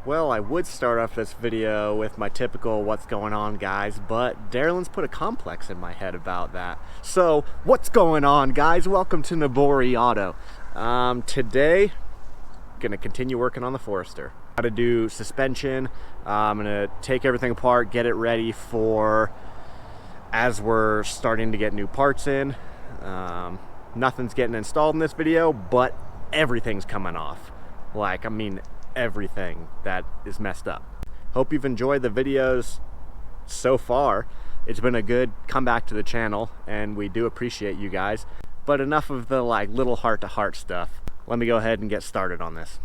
Well, I would start off this video with my typical what's going on guys, but Darylyn's put a complex in my head about that. So, what's going on guys? Welcome to Nobori Auto. Today, gonna continue working on the Forester. How to do suspension. I'm gonna take everything apart, get it ready for as we're starting to get new parts in. Nothing's getting installed in this video, but everything's coming off. Everything that is messed up. Hope you've enjoyed the videos so far. It's been a good comeback to the channel and we do appreciate you guys, but enough of the little heart-to-heart stuff. Let me go ahead and get started on this.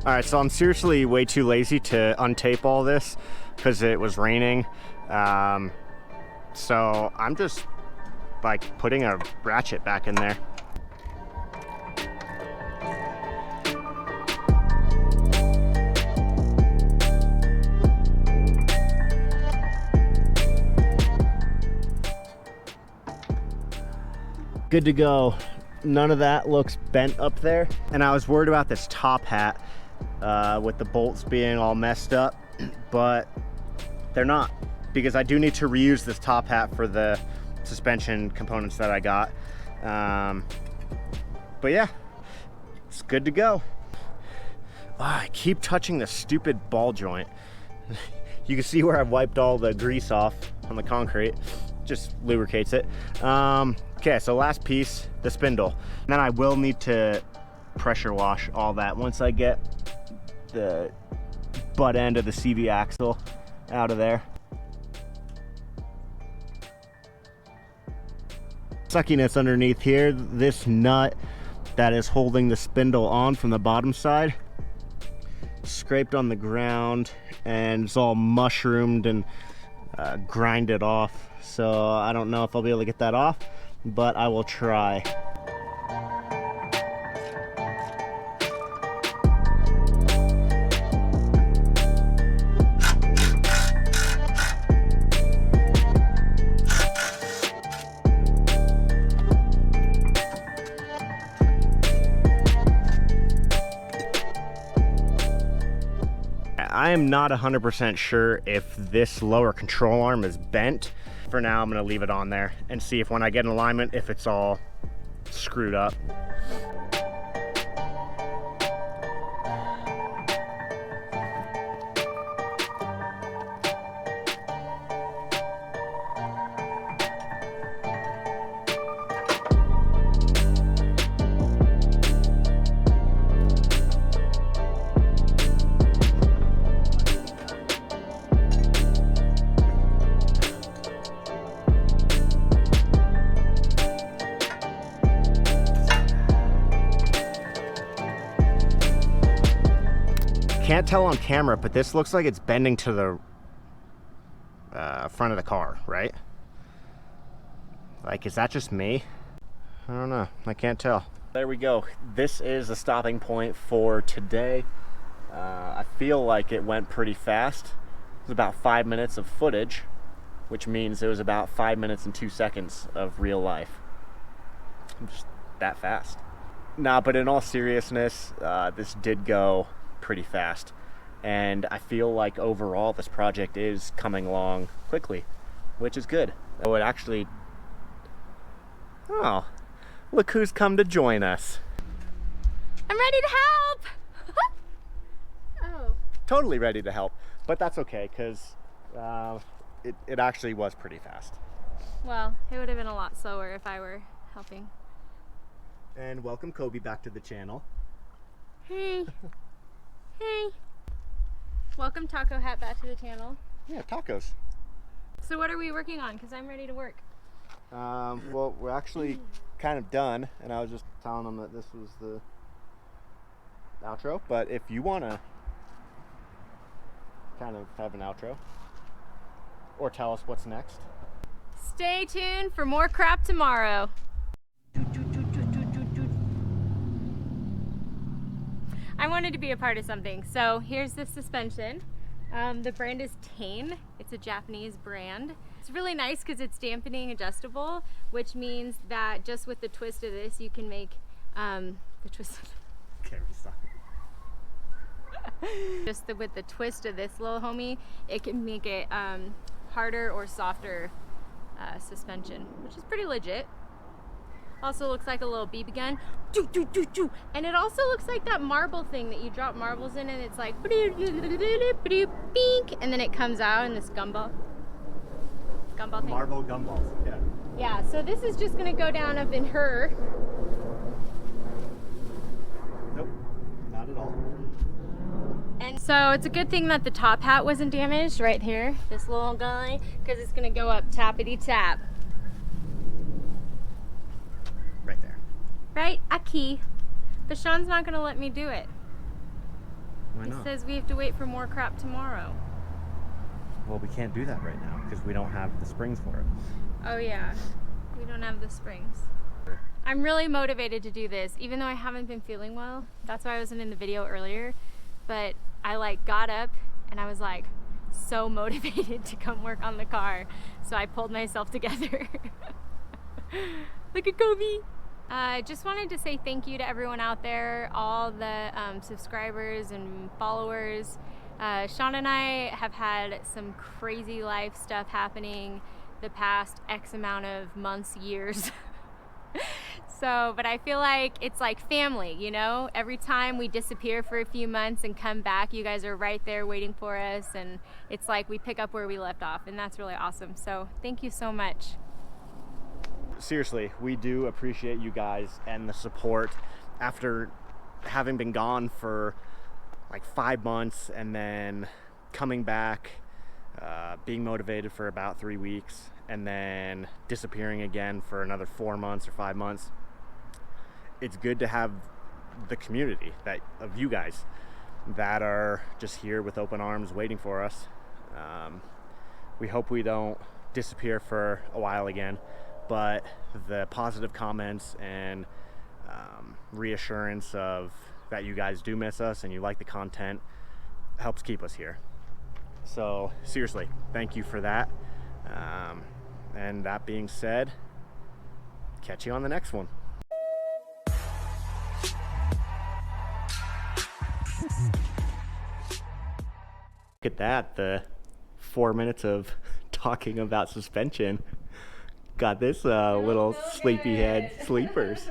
Alright, so I'm seriously way too lazy to untape all this because it was raining. So I'm just putting a ratchet back in there. Good to go. None of that looks bent up there. And I was worried about this top hat with the bolts being all messed up, but they're not, because I do need to reuse this top hat for the suspension components that I got. But yeah, it's good to go. I keep touching the stupid ball joint. You can see where I've wiped all the grease off on the concrete. Just lubricates it. Okay, so last piece, the spindle. And then I will need to pressure wash all that once I get the butt end of the CV axle out of there. Suckiness underneath here, this nut that is holding the spindle on from the bottom side scraped on the ground and it's all mushroomed and grinded off. So I don't know if I'll be able to get that off, but I will try. I am not 100% sure if this lower control arm is bent. For now, I'm gonna leave it on there and see if when I get in alignment, if it's all screwed up. tell on camera, but this looks like it's bending to the front of the car, right? Like, is that just me? I don't know. I can't tell. There we go. This is the stopping point for today. I feel like it went pretty fast. It was about 5 minutes of footage, which means it was about 5 minutes and 2 seconds of real life. Just that fast. Nah, but in all seriousness, this did go pretty fast. And I feel like overall this project is coming along quickly, which is good. Oh, it actually... Oh, look who's come to join us. I'm ready to help! Oh. Totally ready to help, but that's okay, because it actually was pretty fast. Well, it would have been a lot slower if I were helping. And welcome Kobe back to the channel. Hey. Hey. Welcome Taco Hat back to the channel. Yeah, tacos. So what are we working on? Because I'm ready to work. Well, we're actually kind of done, and I was just telling them that this was the outro, but if you want to kind of have an outro or tell us what's next. Stay tuned for more crap tomorrow. I wanted to be a part of something, so here's the suspension. The brand is Tane. It's a Japanese brand. It's really nice because it's dampening adjustable, which means that just with the twist of this, you can make the twist. Okay, restart. With the twist of this little homie, it can make it harder or softer suspension, which is pretty legit. Also looks like a little BB gun. And it also looks like that marble thing that you drop marbles in, and it's like bink, and then it comes out in this gumball thing. Marble gumballs, yeah. Yeah, so this is just gonna go down up in her. Nope, not at all. And so it's a good thing that the top hat wasn't damaged right here, this little guy, because it's gonna go up tappity tap. Right there. Right, a key. But Sean's not gonna let me do it. Why not? He says we have to wait for more crap tomorrow. Well, we can't do that right now because we don't have the springs for it. Oh yeah, we don't have the springs. I'm really motivated to do this, even though I haven't been feeling well. That's why I wasn't in the video earlier. But I like got up and I was like so motivated to come work on the car. So I pulled myself together. Look at Kobe. I just wanted to say thank you to everyone out there, all the subscribers and followers. Sean and I have had some crazy life stuff happening the past X amount of months, years. So, but I feel like it's like family, you know? Every time we disappear for a few months and come back, you guys are right there waiting for us, and it's like we pick up where we left off, and that's really awesome. So thank you so much. Seriously, we do appreciate you guys and the support after having been gone for like 5 months and then coming back, being motivated for about 3 weeks, and then disappearing again for another 4 months or 5 months. It's good to have the community of you guys that are just here with open arms waiting for us. We hope we don't disappear for a while again, but the positive comments and reassurance of that you guys do miss us and you like the content helps keep us here. So seriously, thank you for that. And that being said, catch you on the next one. Look at that, the 4 minutes of talking about suspension got this little sleepyhead sleepers.